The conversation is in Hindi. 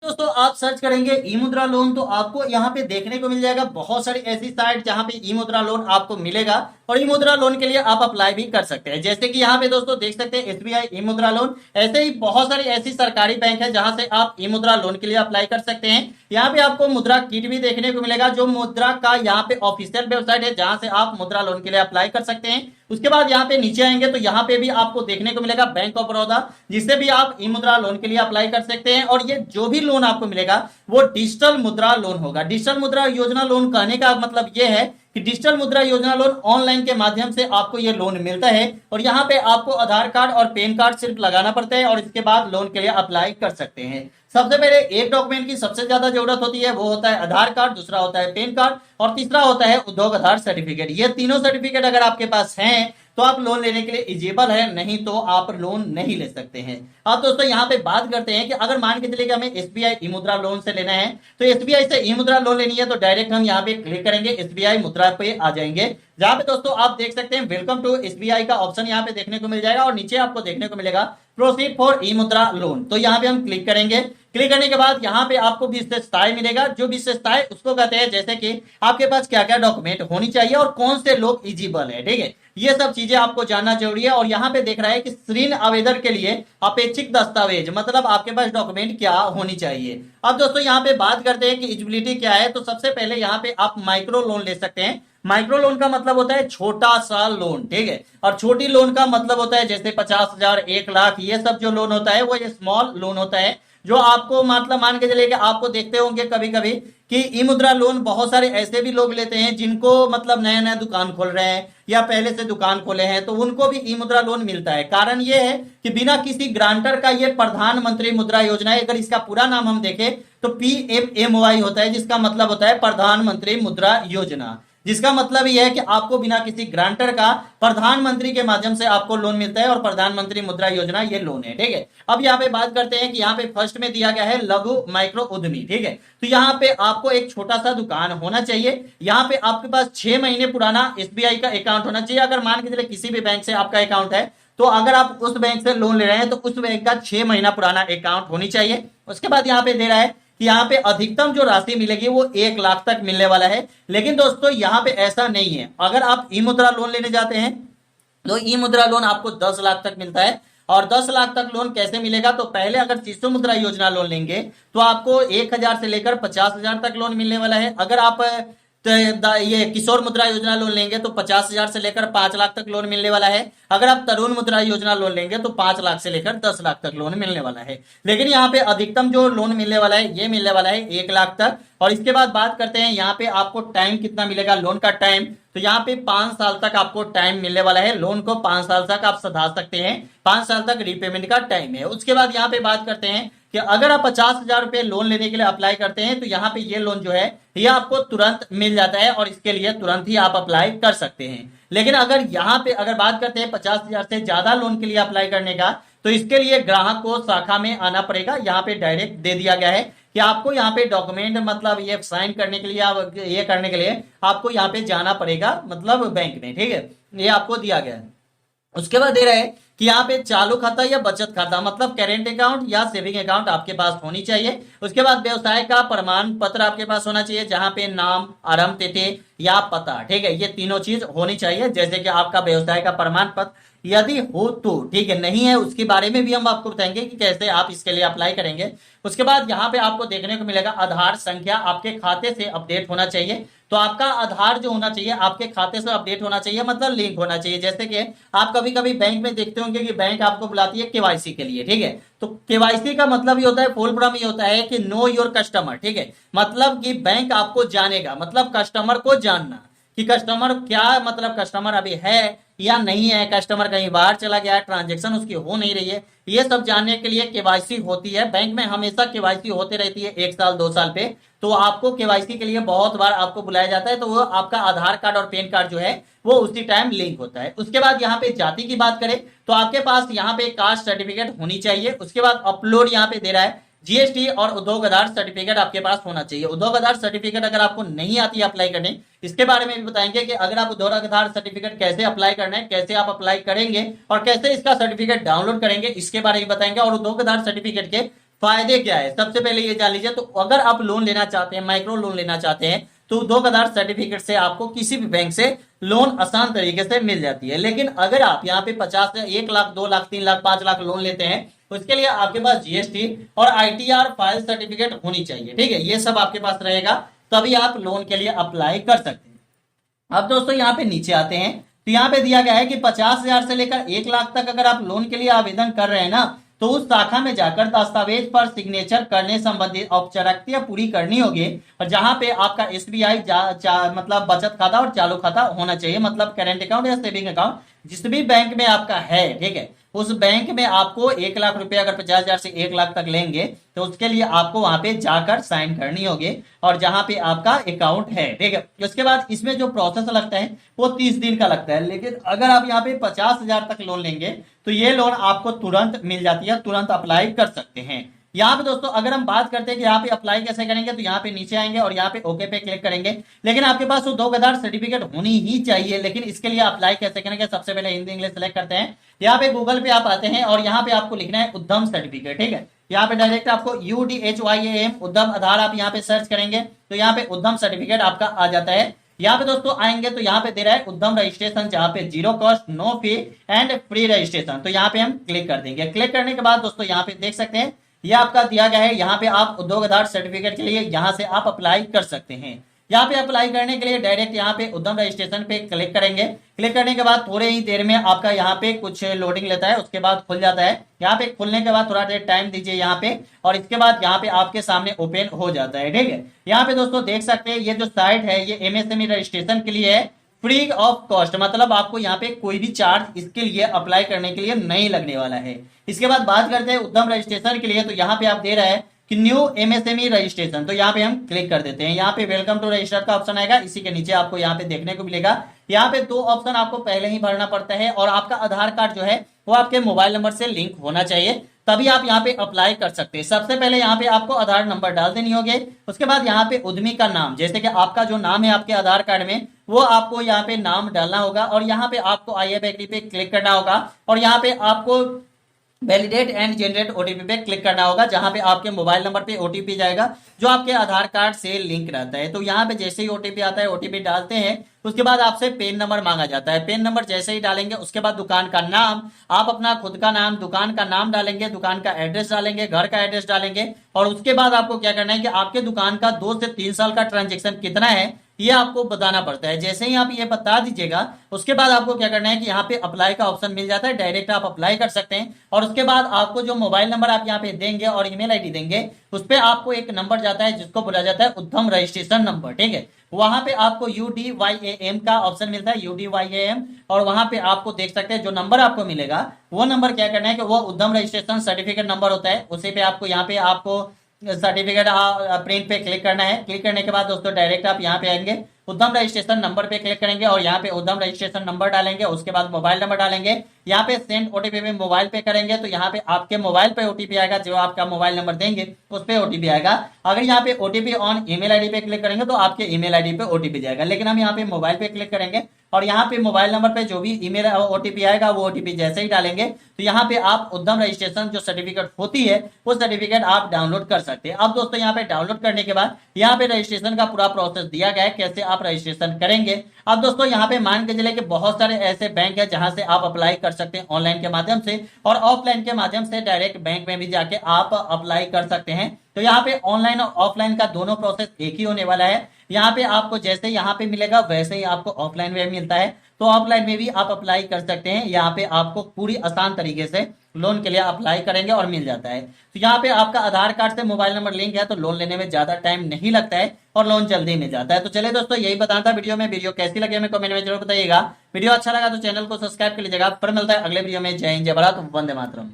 दोस्तों आप सर्च करेंगे ई मुद्रा लोन तो आपको यहाँ पे देखने को मिल जाएगा बहुत सारी ऐसी साइट जहाँ पे ई मुद्रा लोन आपको मिलेगा और ई मुद्रा लोन के लिए आप अप्लाई भी कर सकते हैं। जैसे कि यहाँ पे दोस्तों देख सकते हैं एसबीआई ई मुद्रा लोन। ऐसे ही बहुत सारी ऐसी सरकारी बैंक है जहां से आप ई मुद्रा लोन के लिए अप्लाई कर सकते हैं। यहाँ पे आपको मुद्रा किट भी देखने को मिलेगा जो मुद्रा का यहाँ पे ऑफिशियल वेबसाइट है जहां से आप मुद्रा लोन के लिए अप्लाई कर सकते हैं। उसके बाद यहाँ पे नीचे आएंगे तो यहाँ पे भी आपको देखने को मिलेगा बैंक ऑफ बड़ौदा जिससे भी आप ई मुद्रा लोन के लिए अप्लाई कर सकते हैं। और ये जो भी लोन आपको मिलेगा वो डिजिटल मुद्रा लोन होगा। डिजिटल मुद्रा योजना लोन कहने का मतलब ये है कि डिजिटल मुद्रा योजना लोन ऑनलाइन के माध्यम से आपको ये लोन मिलता है और यहाँ पे आपको आधार कार्ड और पैन कार्ड सिर्फ लगाना पड़ता है और इसके बाद लोन के लिए अप्लाई कर सकते हैं। सबसे पहले एक डॉक्यूमेंट की सबसे ज्यादा जरूरत होती है, वो होता है आधार कार्ड, दूसरा होता है पैन कार्ड और तीसरा होता है उद्योग आधार सर्टिफिकेट। ये तीनों सर्टिफिकेट अगर आपके पास हैं तो आप लोन लेने के लिए एलिजिबल है, नहीं तो आप लोन नहीं ले सकते हैं। अब दोस्तों यहाँ पे बात करते हैं कि अगर मान के चलिए कि हमें एसबीआई ई मुद्रा लोन से लेना है तो एसबीआई से ई मुद्रा लोन लेनी है तो डायरेक्ट हम यहाँ पे क्लिक करेंगे, एसबीआई मुद्रा पे आ जाएंगे जहां पे दोस्तों आप देख सकते हैं वेलकम टू एसबीआई का ऑप्शन यहाँ पे देखने को मिल जाएगा और नीचे आपको देखने को मिलेगा प्रोसीड फॉर ई मुद्रा लोन। तो यहाँ पे हम क्लिक करेंगे। क्लिक करने के बाद यहाँ पे आपको विशेषताएं मिलेगा। जो विशेषताएं उसको कहते हैं जैसे कि आपके पास क्या क्या डॉक्यूमेंट होनी चाहिए और कौन से लोग एलिजिबल है, ठीक है, ये सब चीजें आपको जानना जरूरी है। और यहाँ पे देख रहा है कि ऋण आवेदन के लिए अपेक्षित दस्तावेज मतलब आपके पास डॉक्यूमेंट क्या होनी चाहिए। अब दोस्तों यहाँ पे बात करते हैं कि एलिजिबिलिटी क्या है। तो सबसे पहले यहाँ पे आप माइक्रो लोन ले सकते हैं। माइक्रो लोन का मतलब होता है छोटा सा लोन, ठीक है, और छोटी लोन का मतलब होता है जैसे 50,000, 1 लाख, ये सब जो लोन होता है वो ये स्मॉल लोन होता है जो आपको मतलब मान के चलिए कि आपको देखते होंगे कभी कभी कि ई मुद्रा लोन बहुत सारे ऐसे भी लोग लेते हैं जिनको मतलब नया नया दुकान खोल रहे हैं या पहले से दुकान खोले हैं तो उनको भी ई मुद्रा लोन मिलता है। कारण ये है कि बिना किसी ग्रांटर का ये प्रधानमंत्री मुद्रा योजना है। अगर इसका पूरा नाम हम देखें तो PMMY होता है जिसका मतलब होता है प्रधानमंत्री मुद्रा योजना, जिसका मतलब यह है कि आपको बिना किसी ग्रांटर का प्रधानमंत्री के माध्यम से आपको लोन मिलता है और प्रधानमंत्री मुद्रा योजना ये लोन है, ठीक है। अब यहाँ पे बात करते हैं कि यहाँ पे फर्स्ट में दिया गया है लघु माइक्रो उद्यमी, ठीक है। तो यहाँ पे आपको एक छोटा सा दुकान होना चाहिए। यहाँ पे आपके पास 6 महीने पुराना एसबीआई का अकाउंट होना चाहिए। अगर मान के चलिए किसी भी बैंक से आपका अकाउंट है तो अगर आप उस बैंक से लोन ले रहे हैं तो उस बैंक का 6 महीना पुराना अकाउंट होनी चाहिए। उसके बाद यहाँ पे दे रहा है कि यहाँ पे अधिकतम जो राशि मिलेगी वो 1 लाख तक मिलने वाला है। लेकिन दोस्तों यहाँ पे ऐसा नहीं है। अगर आप ई मुद्रा लोन लेने जाते हैं तो ई मुद्रा लोन आपको 10 लाख तक मिलता है। और 10 लाख तक लोन कैसे मिलेगा, तो पहले अगर शिशु मुद्रा योजना लोन लेंगे तो आपको 1,000 से लेकर 50,000 तक लोन मिलने वाला है। अगर आप ये किशोर मुद्रा योजना लोन लेंगे तो 50,000 से लेकर 5 लाख तक लोन मिलने वाला है। अगर आप तरुण मुद्रा योजना लोन लेंगे तो 5 लाख से लेकर 10 लाख तक लोन मिलने वाला है। लेकिन यहाँ पे अधिकतम जो लोन मिलने वाला है ये मिलने वाला है 1 लाख तक। और इसके बाद बात करते हैं यहाँ पे आपको टाइम कितना मिलेगा लोन का टाइम। तो यहाँ पे 5 साल तक आपको टाइम मिलने वाला है। लोन को 5 साल तक आप सधा सकते हैं, 5 साल तक रिपेमेंट का टाइम है। उसके बाद यहाँ पे बात करते हैं कि अगर आप 50,000 रुपए लोन लेने के लिए अप्लाई करते हैं तो यहाँ पे ये लोन जो है ये आपको तुरंत मिल जाता है और इसके लिए तुरंत ही आप अप्लाई कर सकते हैं। लेकिन अगर यहाँ पे अगर बात करते हैं 50,000 से ज्यादा लोन के लिए अप्लाई करने का तो इसके लिए ग्राहक को शाखा में आना पड़ेगा। यहाँ पे डायरेक्ट दे दिया गया है कि आपको यहाँ पे डॉक्यूमेंट मतलब ये साइन करने के लिए ये करने के लिए आपको यहाँ पे जाना पड़ेगा मतलब बैंक में, ठीक है, ये आपको दिया गया है। उसके बाद दे रहे हैं कि यहाँ पे चालू खाता या बचत खाता मतलब करेंट अकाउंट या सेविंग अकाउंट आपके पास होनी चाहिए। उसके बाद व्यवसाय का प्रमाण पत्र आपके पास होना चाहिए जहां पे नाम, आरंभ तिथि या पता, ठीक है, ये तीनों चीज होनी चाहिए। जैसे कि आपका व्यवसाय का प्रमाण पत्र यदि हो तो ठीक है, नहीं है उसके बारे में भी हम आपको बताएंगे कि कैसे आप इसके लिए अप्लाई करेंगे। उसके बाद यहाँ पे आपको देखने को मिलेगा आधार संख्या आपके खाते से अपडेट होना चाहिए। तो आपका आधार जो होना चाहिए आपके खाते से अपडेट होना चाहिए मतलब लिंक होना चाहिए। जैसे कि आप कभी कभी बैंक में देखते होंगे कि बैंक आपको बुलाती है केवाईसी के लिए, ठीक है। तो केवाईसी का मतलब ये होता है, फुल फॉर्म ये होता है कि नो योर कस्टमर, ठीक है, मतलब कि बैंक आपको जानेगा, मतलब कस्टमर को जानना कि कस्टमर क्या मतलब कस्टमर अभी है या नहीं है, कस्टमर कहीं बाहर चला गया है, ट्रांजेक्शन उसकी हो नहीं रही है, ये सब जानने के लिए केवाईसी होती है। बैंक में हमेशा केवाईसी होती रहती है 1 साल 2 साल पे। तो आपको केवाईसी के लिए बहुत बार आपको बुलाया जाता है तो वो आपका आधार कार्ड और पैन कार्ड जो है वो उसी टाइम लिंक होता है। उसके बाद यहाँ पे जाति की बात करें तो आपके पास यहाँ पे कास्ट सर्टिफिकेट होनी चाहिए। उसके बाद अपलोड यहाँ पे दे रहा है जीएसटी और उद्योग आधार सर्टिफिकेट आपके पास होना चाहिए। उद्योग आधार सर्टिफिकेट अगर आपको नहीं आती है अप्लाई करने, इसके बारे में भी बताएंगे कि अगर आप उद्योग आधार सर्टिफिकेट कैसे अप्लाई करना है, कैसे आप अप्लाई करेंगे और कैसे इसका सर्टिफिकेट डाउनलोड करेंगे, इसके बारे में बताएंगे। और उद्योग आधार सर्टिफिकेट के फायदे क्या है सबसे पहले ये जान लीजिए। तो अगर आप लोन लेना चाहते हैं, माइक्रो लोन लेना चाहते हैं, तो 2000 सर्टिफिकेट से आपको किसी भी बैंक से लोन आसान तरीके से मिल जाती है। लेकिन अगर आप यहाँ पे 50 से 1 लाख 2 लाख 3 लाख 5 लाख लोन लेते हैं, तो इसके लिए आपके पास जीएसटी और आईटीआर फाइल सर्टिफिकेट होनी चाहिए। ठीक है, ये सब आपके पास रहेगा, तभी आप लोन के लिए अप्लाई कर सकते हैं। अब दोस्तों यहाँ पे नीचे आते हैं, तो यहाँ पे दिया गया है कि 50,000 से लेकर 1 लाख तक अगर आप लोन के लिए आवेदन कर रहे हैं ना, तो उस शाखा में जाकर दस्तावेज पर सिग्नेचर करने संबंधी औपचारिकता पूरी करनी होगी। और जहां पे आपका एसबीआई मतलब बचत खाता और चालू खाता होना चाहिए, मतलब करेंट अकाउंट या सेविंग अकाउंट जिस भी बैंक में आपका है। ठीक है, उस बैंक में आपको 1 लाख रुपए अगर 50,000 से 1 लाख तक लेंगे, तो उसके लिए आपको वहां पे जाकर साइन करनी होगी, और जहां पे आपका अकाउंट है। ठीक है, उसके बाद इसमें जो प्रोसेस लगता है वो 30 दिन का लगता है। लेकिन अगर आप यहाँ पे 50,000 तक लोन लेंगे, तो ये लोन आपको तुरंत मिल जाती है, तुरंत अप्लाई कर सकते हैं। यहाँ पे दोस्तों अगर हम बात करते हैं कि यहाँ पे अप्लाई कैसे करेंगे, तो यहाँ पे नीचे आएंगे और यहाँ पे ओके पे क्लिक करेंगे। लेकिन आपके पास वो 2000 सर्टिफिकेट होनी ही चाहिए। लेकिन इसके लिए अप्लाई कैसे करेंगे, सबसे पहले हिंदी इंग्लिश सेलेक्ट करते हैं। यहाँ पे गूगल पे आप आते हैं और यहाँ पे आपको लिखना है उद्यम सर्टिफिकेट। ठीक है, यहाँ पे डायरेक्ट आपको UDHYAM उद्यम आधार आप यहाँ पे सर्च करेंगे, तो यहाँ पे उद्यम सर्टिफिकेट आपका आ जाता है। यहाँ पे दोस्तों आएंगे तो यहाँ पे दे रहा है उद्यम रजिस्ट्रेशन, जहाँ पे 0 cost no fee and free registration. तो यहाँ पे हम क्लिक कर देंगे। क्लिक करने के बाद दोस्तों यहाँ पे देख सकते हैं ये आपका दिया गया है। यहाँ पे आप उद्योग आधार सर्टिफिकेट के लिए यहाँ से आप अप्लाई कर सकते हैं। यहाँ पे अप्लाई करने के लिए डायरेक्ट यहाँ पे उद्यम रजिस्ट्रेशन पे क्लिक करेंगे। क्लिक करने के बाद थोड़े ही देर में आपका यहाँ पे कुछ लोडिंग लेता है, उसके बाद खुल जाता है। यहाँ पे खुलने के बाद थोड़ा देर टाइम दीजिए यहाँ पे, और इसके बाद यहाँ पे आपके सामने ओपन हो जाता है। ठीक है, यहाँ पे दोस्तों देख सकते हैं ये जो साइट है ये एमएसएमई रजिस्ट्रेशन के लिए है, फ्री ऑफ कॉस्ट, मतलब आपको यहाँ पे कोई भी चार्ज इसके लिए अप्लाई करने के लिए नहीं लगने वाला है। इसके बाद बात करते हैं उद्यम रजिस्ट्रेशन के लिए, तो यहाँ पे आप दे रहा है कि न्यू एमएसएमई रजिस्ट्रेशन, तो यहाँ पे हम क्लिक कर देते हैं। यहाँ पे वेलकम टू रजिस्टर का ऑप्शन आएगा, इसी के नीचे आपको यहाँ पे देखने को मिलेगा। यहाँ पे 2 ऑप्शन आपको पहले ही भरना पड़ता है, और आपका आधार कार्ड जो है वो आपके मोबाइल नंबर से लिंक होना चाहिए, तभी आप यहाँ पे अप्लाई कर सकते हैं। सबसे पहले यहाँ पे आपको आधार नंबर डाल देनी होगी। उसके बाद यहाँ पे उद्यमी का नाम, जैसे कि आपका जो नाम है आपके आधार कार्ड में, वो आपको यहाँ पे नाम डालना होगा, और यहाँ पे आपको आई एग्री पे क्लिक करना होगा, और यहाँ पे आपको वैलिडेट एंड जनरेट ओटीपी पे क्लिक करना होगा, जहां पे आपके मोबाइल नंबर पे ओटीपी जाएगा जो आपके आधार कार्ड से लिंक रहता है। तो यहाँ पे जैसे ही ओटीपी आता है, ओटीपी डालते हैं, उसके बाद आपसे पेन नंबर मांगा जाता है। पेन नंबर जैसे ही डालेंगे, उसके बाद दुकान का नाम, आप अपना खुद का नाम, दुकान का नाम डालेंगे, दुकान का एड्रेस डालेंगे, घर का एड्रेस डालेंगे, और उसके बाद आपको क्या करना है कि आपके दुकान का 2 से 3 साल का ट्रांजेक्शन कितना है ये आपको बताना पड़ता है। जैसे ही आप ये बता दीजिएगा, उसके बाद आपको क्या करना है कि यहाँ पे अप्लाई का ऑप्शन मिल जाता है, डायरेक्ट आप अप्लाई कर सकते हैं। और उसके बाद आपको जो मोबाइल नंबर आप यहाँ पे देंगे और ईमेल आईडी देंगे, उस पर आपको एक नंबर जाता है जिसको बोला जाता है उद्यम रजिस्ट्रेशन नंबर। ठीक है, वहां पे आपको UDYAM का ऑप्शन मिलता है, UDYAM, और वहां पे आपको देख सकते हैं जो नंबर आपको मिलेगा, वो नंबर क्या करना है कि वो उद्यम रजिस्ट्रेशन सर्टिफिकेट नंबर होता है। उसी पे आपको यहाँ पे आपको सर्टिफिकेट प्रिंट पे क्लिक करना है। क्लिक करने के बाद दोस्तों डायरेक्ट आप यहाँ पे आएंगे, उद्यम रजिस्ट्रेशन नंबर पे क्लिक करेंगे, और यहाँ पे उद्यम रजिस्ट्रेशन नंबर डालेंगे, उसके बाद मोबाइल नंबर डालेंगे। यहाँ पे सेंड ओटीपी पे मोबाइल पे करेंगे, तो यहाँ पे आपके मोबाइल पे ओटीपी आएगा, जो आपका मोबाइल नंबर देंगे उस पे ओटीपी आएगा। अगर यहाँ पे ओटीपी ऑन ईमेल आईडी पे क्लिक करेंगे, तो आपके ईमेल आईडी पे ओटीपी जाएगा। लेकिन हम यहाँ पे मोबाइल पे क्लिक करेंगे, और यहाँ पे मोबाइल नंबर पे जो भी ईमेल ओटीपी आएगा, वो ओटीपी जैसे ही डालेंगे, तो यहाँ पे आप उद्यम रजिस्ट्रेशन जो सर्टिफिकेट होती है वो सर्टिफिकेट आप डाउनलोड कर सकते हैं। अब दोस्तों यहाँ पे डाउनलोड करने के बाद यहाँ पे रजिस्ट्रेशन का पूरा प्रोसेस दिया गया है, कैसे आप रजिस्ट्रेशन करेंगे। अब दोस्तों यहाँ पे मान के चले कि बहुत सारे ऐसे बैंक है जहां से आप अप्लाई कर सकते हैं ऑनलाइन के माध्यम से, और ऑफलाइन के माध्यम से डायरेक्ट बैंक में भी जाके आप अप्लाई कर सकते हैं। तो यहाँ पे ऑनलाइन और ऑफलाइन का दोनों प्रोसेस एक ही होने वाला है। यहाँ पे आपको जैसे यहाँ पे मिलेगा वैसे ही आपको ऑफलाइन में मिलता है, तो ऑफलाइन में भी आप अप्लाई कर सकते हैं। यहाँ पे आपको पूरी आसान तरीके से लोन के लिए अप्लाई करेंगे और मिल जाता है। तो यहाँ पे आपका आधार कार्ड से मोबाइल नंबर लिंक है, तो लोन लेने में ज्यादा टाइम नहीं लगता है और लोन जल्दी मिल जाता है। तो चलिए दोस्तों, यही बताना था वीडियो में। वीडियो कैसी लगी हमें कमेंट में जरूर बताइएगा। वीडियो अच्छा लगा तो चैनल को सब्सक्राइब कर लीजिएगा। पर मिलता है अगले वीडियो में। जय हिंद, जय भारत, वंदे मातरम।